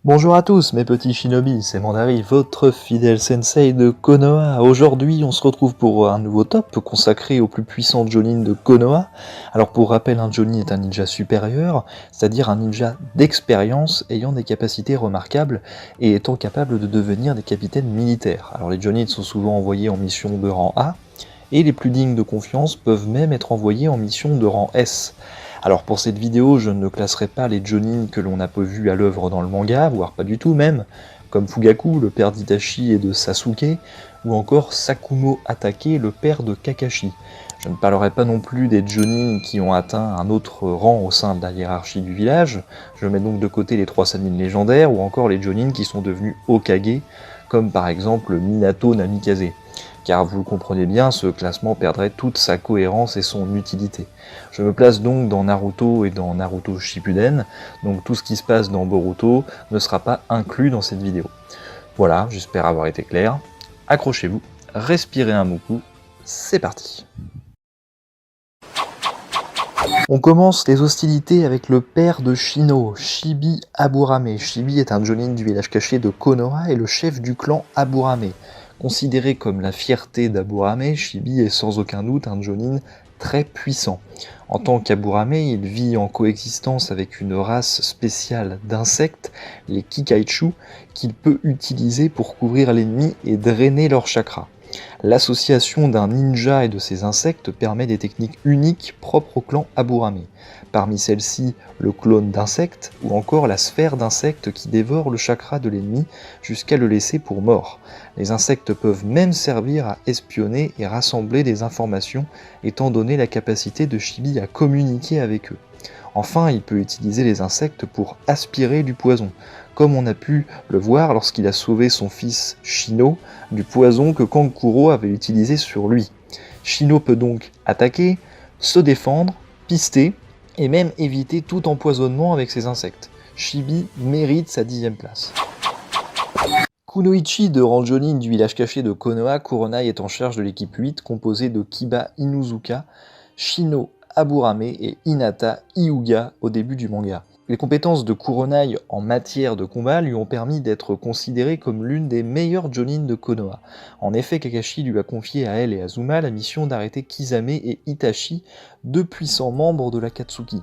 Bonjour à tous mes petits shinobi, c'est Mandari, votre fidèle sensei de Konoha. Aujourd'hui on se retrouve pour un nouveau top consacré au plus puissant Jonin de Konoha. Alors pour rappel, un Jonin est un ninja supérieur, c'est-à-dire un ninja d'expérience ayant des capacités remarquables et étant capable de devenir des capitaines militaires. Alors les Jonins sont souvent envoyés en mission de rang A, et les plus dignes de confiance peuvent même être envoyés en mission de rang S. Alors pour cette vidéo, je ne classerai pas les Jonin que l'on n'a pas vus à l'œuvre dans le manga, voire pas du tout même, comme Fugaku, le père d'Itachi et de Sasuke, ou encore Sakumo Atake, le père de Kakashi. Je ne parlerai pas non plus des Jonin qui ont atteint un autre rang au sein de la hiérarchie du village, je mets donc de côté les 3 Sannin légendaires, ou encore les Jonin qui sont devenus Hokage, comme par exemple Minato Namikaze. Car vous le comprenez bien, ce classement perdrait toute sa cohérence et son utilité. Je me place donc dans Naruto et dans Naruto Shippuden, donc tout ce qui se passe dans Boruto ne sera pas inclus dans cette vidéo. Voilà, j'espère avoir été clair. Accrochez-vous, respirez un bon coup, c'est parti. On commence les hostilités avec le père de Shino, Shibi Aburame. Shibi est un Jonin du village caché de Konoha et le chef du clan Aburame. Considéré comme la fierté d'Aburame, Shibi est sans aucun doute un Jonin très puissant. En tant qu'Aburame, il vit en coexistence avec une race spéciale d'insectes, les Kikaichu, qu'il peut utiliser pour couvrir l'ennemi et drainer leur chakra. L'association d'un ninja et de ses insectes permet des techniques uniques propres au clan Aburame. Parmi celles-ci, le clone d'insecte ou encore la sphère d'insectes qui dévore le chakra de l'ennemi jusqu'à le laisser pour mort. Les insectes peuvent même servir à espionner et rassembler des informations étant donné la capacité de Shibi à communiquer avec eux. Enfin, il peut utiliser les insectes pour aspirer du poison, comme on a pu le voir lorsqu'il a sauvé son fils Shino du poison que Kankuro avait utilisé sur lui. Shino peut donc attaquer, se défendre, pister, et même éviter tout empoisonnement avec ses insectes. Shibi mérite sa 10e place. Kunoichi de rang Jonin du village caché de Konoha, Kuronai est en charge de l'équipe 8 composée de Kiba Inuzuka, Shino Aburame et Hinata Hyuga au début du manga. Les compétences de Kuronai en matière de combat lui ont permis d'être considérée comme l'une des meilleures Jonin de Konoha. En effet, Kakashi lui a confié à elle et Azuma la mission d'arrêter Kisame et Itachi, 2 puissants membres de l'Akatsuki.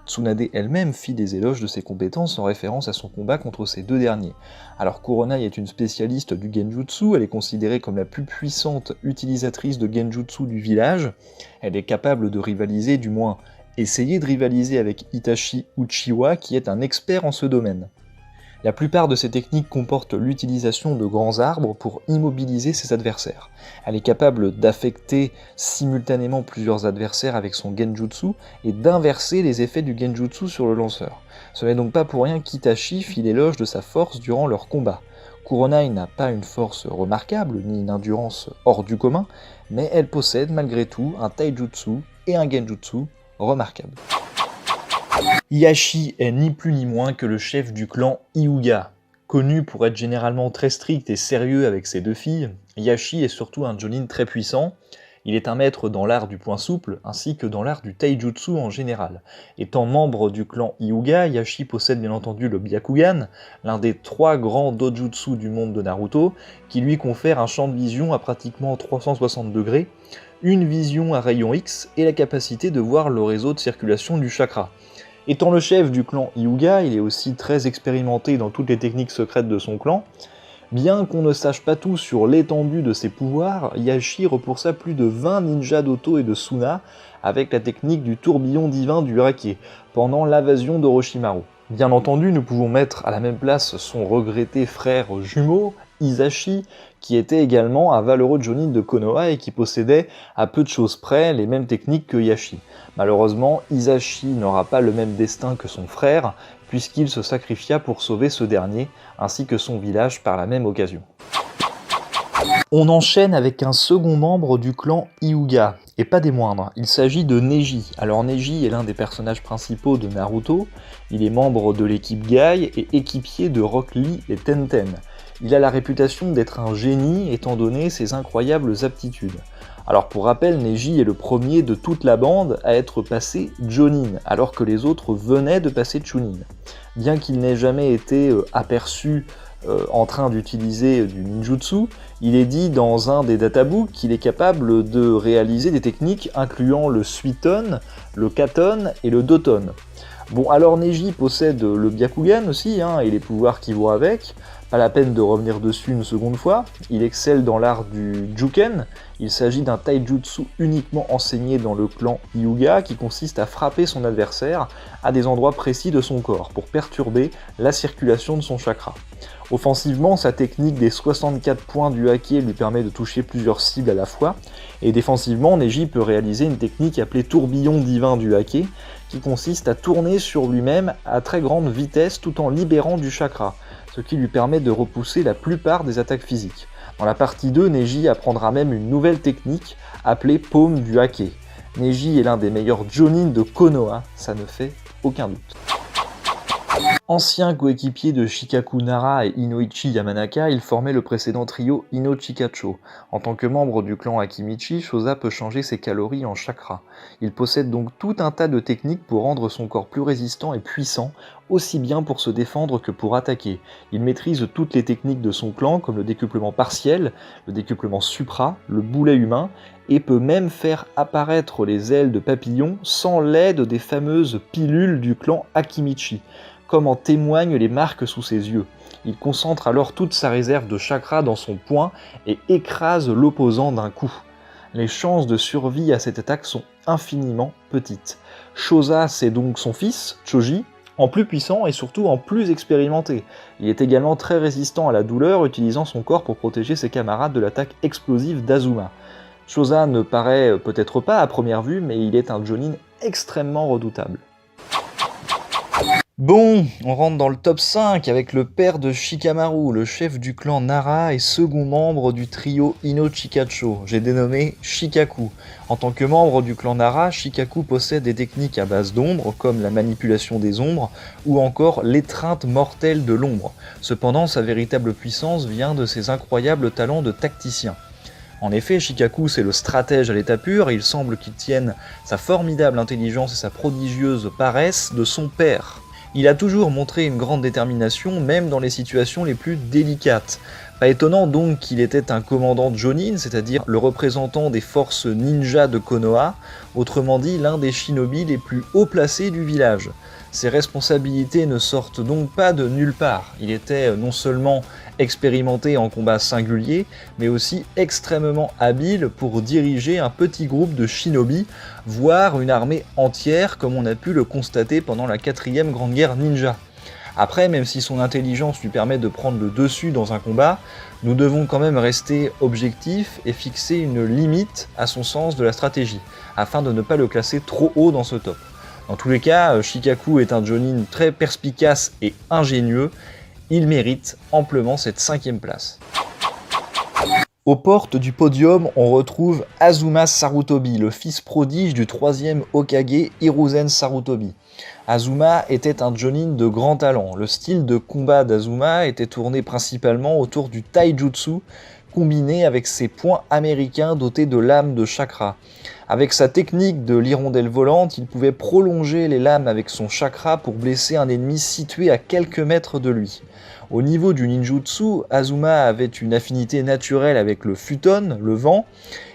Tsunade elle-même fit des éloges de ses compétences en référence à son combat contre ces 2 derniers. Alors Kuronai est une spécialiste du Genjutsu, elle est considérée comme la plus puissante utilisatrice de Genjutsu du village, elle est capable de rivaliser, du moins essayer de rivaliser avec Itachi Uchiwa qui est un expert en ce domaine. La plupart de ces techniques comportent l'utilisation de grands arbres pour immobiliser ses adversaires. Elle est capable d'affecter simultanément plusieurs adversaires avec son Genjutsu et d'inverser les effets du Genjutsu sur le lanceur. Ce n'est donc pas pour rien qu'Itachi fit l'éloge de sa force durant leur combat. Kuronai n'a pas une force remarquable ni une endurance hors du commun, mais elle possède malgré tout un Taijutsu et un Genjutsu remarquables. Hiashi est ni plus ni moins que le chef du clan Hyuga. Connu pour être généralement très strict et sérieux avec ses 2 filles, Hiashi est surtout un Jonin très puissant. Il est un maître dans l'art du poing souple, ainsi que dans l'art du taijutsu en général. Étant membre du clan Hyuga, Hiashi possède bien entendu le Byakugan, l'un des 3 grands dojutsu du monde de Naruto, qui lui confère un champ de vision à pratiquement 360 degrés, une vision à rayon X et la capacité de voir le réseau de circulation du chakra. Étant le chef du clan Hyuga, il est aussi très expérimenté dans toutes les techniques secrètes de son clan. Bien qu'on ne sache pas tout sur l'étendue de ses pouvoirs, Hiashi repoussa plus de 20 ninjas d'Oto et de Suna avec la technique du tourbillon divin du Hake, pendant l'invasion d'Orochimaru. Bien entendu, nous pouvons mettre à la même place son regretté frère jumeau, Hisashi, qui était également un valeureux Jonin de Konoha et qui possédait, à peu de choses près, les mêmes techniques que Hiashi. Malheureusement, Hisashi n'aura pas le même destin que son frère, puisqu'il se sacrifia pour sauver ce dernier, ainsi que son village par la même occasion. On enchaîne avec un second membre du clan Hyuga, et pas des moindres, il s'agit de Neji. Alors Neji est l'un des personnages principaux de Naruto, il est membre de l'équipe Gai et équipier de Rock Lee et Tenten. Il a la réputation d'être un génie étant donné ses incroyables aptitudes. Alors pour rappel, Neji est le premier de toute la bande à être passé Jonin, alors que les autres venaient de passer Chunin. Bien qu'il n'ait jamais été aperçu en train d'utiliser du ninjutsu, il est dit dans un des databooks qu'il est capable de réaliser des techniques incluant le Suiton, le Katon et le Doton. Bon, alors Neji possède le Byakugan aussi, et les pouvoirs qui vont avec, pas la peine de revenir dessus une seconde fois. Il excelle dans l'art du Juken, il s'agit d'un taijutsu uniquement enseigné dans le clan Hyuga qui consiste à frapper son adversaire à des endroits précis de son corps pour perturber la circulation de son chakra. Offensivement, sa technique des 64 points du hake lui permet de toucher plusieurs cibles à la fois, et défensivement, Neji peut réaliser une technique appelée tourbillon divin du hake, qui consiste à tourner sur lui-même à très grande vitesse tout en libérant du chakra, ce qui lui permet de repousser la plupart des attaques physiques. Dans la partie 2, Neji apprendra même une nouvelle technique appelée paume du hake. Neji est l'un des meilleurs jonin de Konoha, ça ne fait aucun doute. Ancien coéquipier de Shikaku Nara et Inoichi Yamanaka, il formait le précédent trio Ino-Chikacho. En tant que membre du clan Akimichi, Shoza peut changer ses calories en chakra. Il possède donc tout un tas de techniques pour rendre son corps plus résistant et puissant, aussi bien pour se défendre que pour attaquer. Il maîtrise toutes les techniques de son clan, comme le décuplement partiel, le décuplement supra, le boulet humain, et peut même faire apparaître les ailes de papillon sans l'aide des fameuses pilules du clan Akimichi, comme en témoignent les marques sous ses yeux. Il concentre alors toute sa réserve de chakra dans son poing et écrase l'opposant d'un coup. Les chances de survie à cette attaque sont infiniment petites. Shoza, c'est donc son fils, Choji, en plus puissant et surtout en plus expérimenté. Il est également très résistant à la douleur, utilisant son corps pour protéger ses camarades de l'attaque explosive d'Azuma. Shoza ne paraît peut-être pas à première vue, mais il est un jonin extrêmement redoutable. Bon, on rentre dans le top 5 avec le père de Shikamaru, le chef du clan Nara et second membre du trio Ino-Chikacho, j'ai dénommé Shikaku. En tant que membre du clan Nara, Shikaku possède des techniques à base d'ombre, comme la manipulation des ombres, ou encore l'étreinte mortelle de l'ombre. Cependant, sa véritable puissance vient de ses incroyables talents de tacticien. En effet, Shikaku c'est le stratège à l'état pur et il semble qu'il tienne sa formidable intelligence et sa prodigieuse paresse de son père. Il a toujours montré une grande détermination, même dans les situations les plus délicates. Pas étonnant donc qu'il était un commandant jonin, c'est-à-dire le représentant des forces ninja de Konoha, autrement dit l'un des shinobi les plus haut placés du village. Ses responsabilités ne sortent donc pas de nulle part. Il était non seulement expérimenté en combat singulier, mais aussi extrêmement habile pour diriger un petit groupe de shinobi, voire une armée entière, comme on a pu le constater pendant la 4e Grande Guerre Ninja. Après, même si son intelligence lui permet de prendre le dessus dans un combat, nous devons quand même rester objectifs et fixer une limite à son sens de la stratégie, afin de ne pas le classer trop haut dans ce top. Dans tous les cas, Shikaku est un jonin très perspicace et ingénieux, il mérite amplement cette 5e place. Aux portes du podium, on retrouve Azuma Sarutobi, le fils prodige du 3e Hokage Hiruzen Sarutobi. Azuma était un jonin de grand talent. Le style de combat d'Azuma était tourné principalement autour du taijutsu, combiné avec ses poings américains dotés de lames de chakra. Avec sa technique de l'hirondelle volante, il pouvait prolonger les lames avec son chakra pour blesser un ennemi situé à quelques mètres de lui. Au niveau du ninjutsu, Azuma avait une affinité naturelle avec le futon, le vent,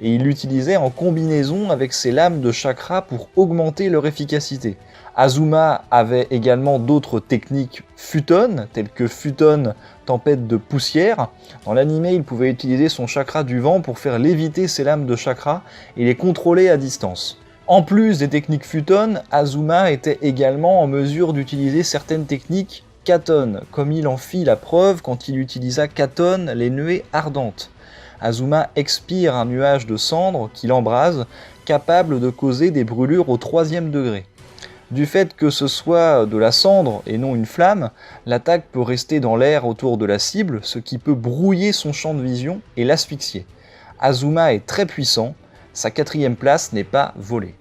et il l'utilisait en combinaison avec ses lames de chakra pour augmenter leur efficacité. Azuma avait également d'autres techniques futon, telles que futon tempête de poussière. Dans l'anime, il pouvait utiliser son chakra du vent pour faire léviter ses lames de chakra et les contrôler à distance. En plus des techniques futon, Azuma était également en mesure d'utiliser certaines techniques katon, comme il en fit la preuve quand il utilisa katon les nuées ardentes. Azuma expire un nuage de cendres qu'il embrase, capable de causer des brûlures au 3e degré. Du fait que ce soit de la cendre et non une flamme, l'attaque peut rester dans l'air autour de la cible, ce qui peut brouiller son champ de vision et l'asphyxier. Azuma est très puissant, sa 4e place n'est pas volée.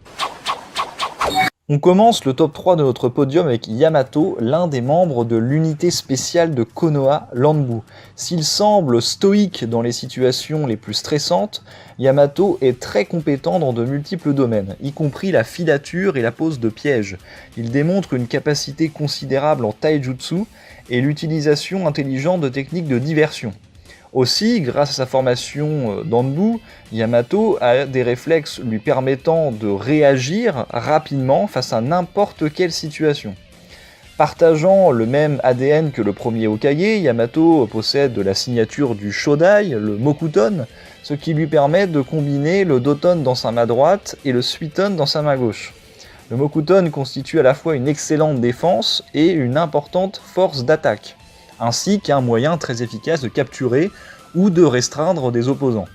On commence le top 3 de notre podium avec Yamato, l'un des membres de l'unité spéciale de Konoha, l'Anbu. S'il semble stoïque dans les situations les plus stressantes, Yamato est très compétent dans de multiples domaines, y compris la filature et la pose de pièges. Il démontre une capacité considérable en taijutsu et l'utilisation intelligente de techniques de diversion. Aussi, grâce à sa formation d'Anbu, Yamato a des réflexes lui permettant de réagir rapidement face à n'importe quelle situation. Partageant le même ADN que le premier Hokage, Yamato possède la signature du Shodai, le Mokuton, ce qui lui permet de combiner le Doton dans sa main droite et le Suiton dans sa main gauche. Le Mokuton constitue à la fois une excellente défense et une importante force d'attaque, ainsi qu'un moyen très efficace de capturer ou de restreindre des opposants.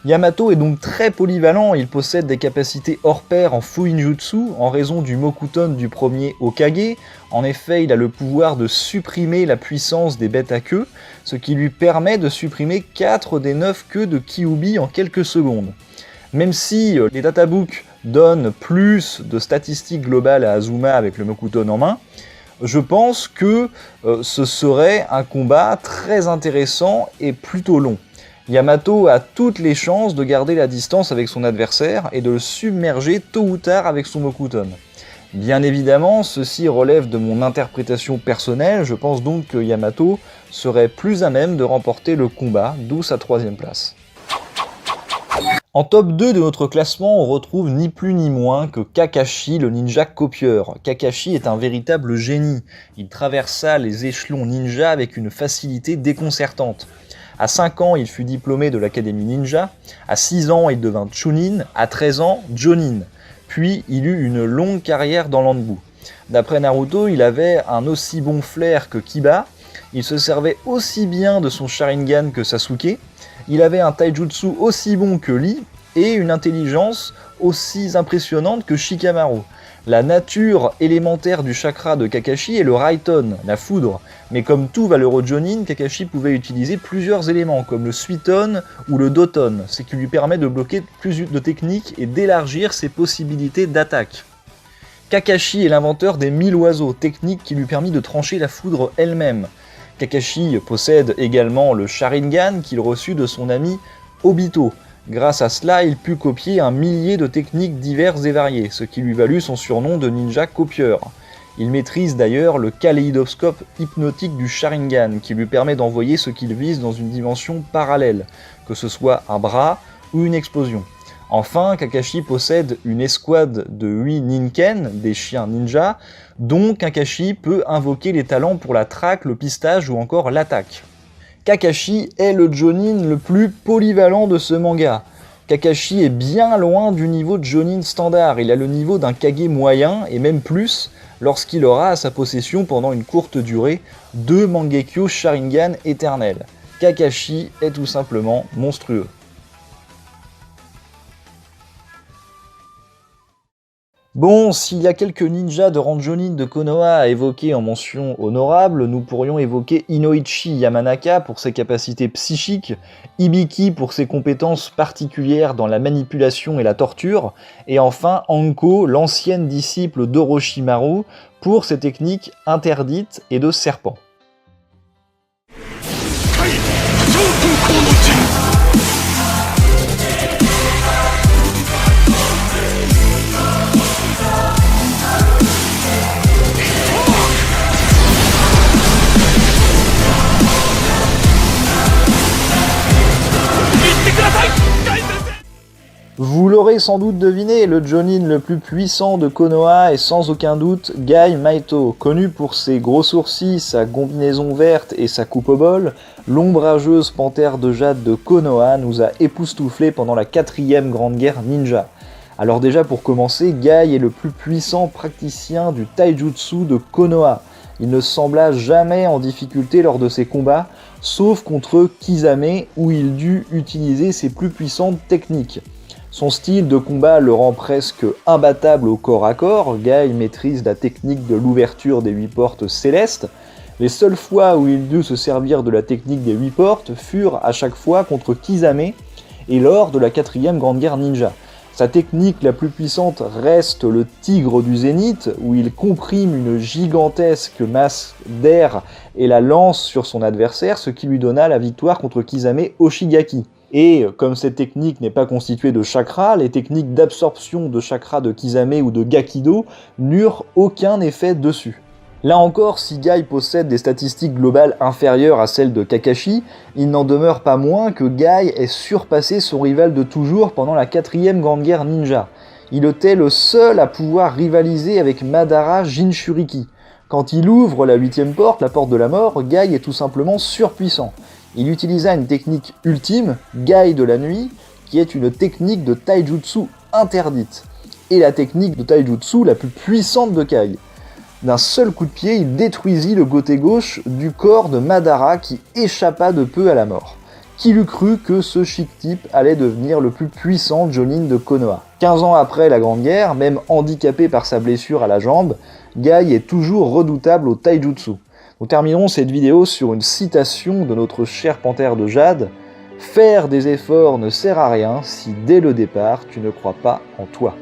Yamato est donc très polyvalent, il possède des capacités hors pair en Fuinjutsu en raison du Mokuton du premier Hokage. En effet, il a le pouvoir de supprimer la puissance des bêtes à queue, ce qui lui permet de supprimer 4 des 9 queues de Kyuubi en quelques secondes. Même si les databooks donnent plus de statistiques globales à Azuma avec le Mokuton en main, je pense que ce serait un combat très intéressant et plutôt long. Yamato a toutes les chances de garder la distance avec son adversaire et de le submerger tôt ou tard avec son Mokuton. Bien évidemment, ceci relève de mon interprétation personnelle, je pense donc que Yamato serait plus à même de remporter le combat, d'où sa 3e place. En top 2 de notre classement, on retrouve ni plus ni moins que Kakashi, le ninja copieur. Kakashi est un véritable génie. Il traversa les échelons ninja avec une facilité déconcertante. À 5 ans, il fut diplômé de l'Académie Ninja. À 6 ans, il devint Chunin. À 13 ans, Jonin. Puis, il eut une longue carrière dans l'Anbu. D'après Naruto, il avait un aussi bon flair que Kiba. Il se servait aussi bien de son Sharingan que Sasuke. Il avait un taijutsu aussi bon que Lee et une intelligence aussi impressionnante que Shikamaru. La nature élémentaire du chakra de Kakashi est le Raiton, la foudre, mais comme tout valeureux Jonin, Kakashi pouvait utiliser plusieurs éléments comme le Suiton ou le Doton, ce qui lui permet de bloquer plus de techniques et d'élargir ses possibilités d'attaque. Kakashi est l'inventeur des 1000 oiseaux, technique qui lui permit de trancher la foudre elle-même. Kakashi possède également le Sharingan qu'il reçut de son ami Obito. Grâce à cela, il put copier un millier de techniques diverses et variées, ce qui lui valut son surnom de ninja copieur. Il maîtrise d'ailleurs le kaléidoscope hypnotique du Sharingan, qui lui permet d'envoyer ce qu'il vise dans une dimension parallèle, que ce soit un bras ou une explosion. Enfin, Kakashi possède une escouade de 8 Ninken, des chiens ninja, dont Kakashi peut invoquer les talents pour la traque, le pistage ou encore l'attaque. Kakashi est le Jonin le plus polyvalent de ce manga. Kakashi est bien loin du niveau de Jonin standard, il a le niveau d'un Kage moyen et même plus lorsqu'il aura à sa possession pendant une courte durée 2 Mangekyo Sharingan éternels. Kakashi est tout simplement monstrueux. Bon, s'il y a quelques ninjas de rang Jonin de Konoha à évoquer en mention honorable, nous pourrions évoquer Inoichi Yamanaka pour ses capacités psychiques, Hibiki pour ses compétences particulières dans la manipulation et la torture, et enfin Anko, l'ancienne disciple d'Orochimaru, pour ses techniques interdites et de serpent. Vous l'aurez sans doute deviné, le Jonin le plus puissant de Konoha est sans aucun doute Gai Maito. Connu pour ses gros sourcils, sa combinaison verte et sa coupe au bol, l'ombrageuse panthère de jade de Konoha nous a époustouflés pendant la 4e grande guerre ninja. Alors déjà pour commencer, Gai est le plus puissant praticien du taijutsu de Konoha. Il ne sembla jamais en difficulté lors de ses combats, sauf contre Kisame où il dut utiliser ses plus puissantes techniques. Son style de combat le rend presque imbattable au corps à corps. Guy maîtrise la technique de l'ouverture des 8 portes célestes. Les seules fois où il dut se servir de la technique des 8 portes furent à chaque fois contre Kisame et lors de la 4e Grande Guerre Ninja. Sa technique la plus puissante reste le Tigre du Zénith, où il comprime une gigantesque masse d'air et la lance sur son adversaire, ce qui lui donna la victoire contre Kisame Oshigaki. Et comme cette technique n'est pas constituée de chakras, les techniques d'absorption de chakras de Kisame ou de Gakido n'eurent aucun effet dessus. Là encore, si Guy possède des statistiques globales inférieures à celles de Kakashi, il n'en demeure pas moins que Guy ait surpassé son rival de toujours pendant la 4e Grande Guerre Ninja. Il était le seul à pouvoir rivaliser avec Madara Jinchuriki. Quand il ouvre la 8e porte, la porte de la mort, Guy est tout simplement surpuissant. Il utilisa une technique ultime, Guy de la nuit, qui est une technique de taijutsu interdite, et la technique de taijutsu la plus puissante de Guy. D'un seul coup de pied, il détruisit le côté gauche du corps de Madara qui échappa de peu à la mort. Qui l'eût cru que ce chic type allait devenir le plus puissant Jonin de Konoha. 15 ans après la Grande Guerre, même handicapé par sa blessure à la jambe, Guy est toujours redoutable au taijutsu. Nous terminerons cette vidéo sur une citation de notre cher panthère de Jade. « Faire des efforts ne sert à rien si dès le départ tu ne crois pas en toi. »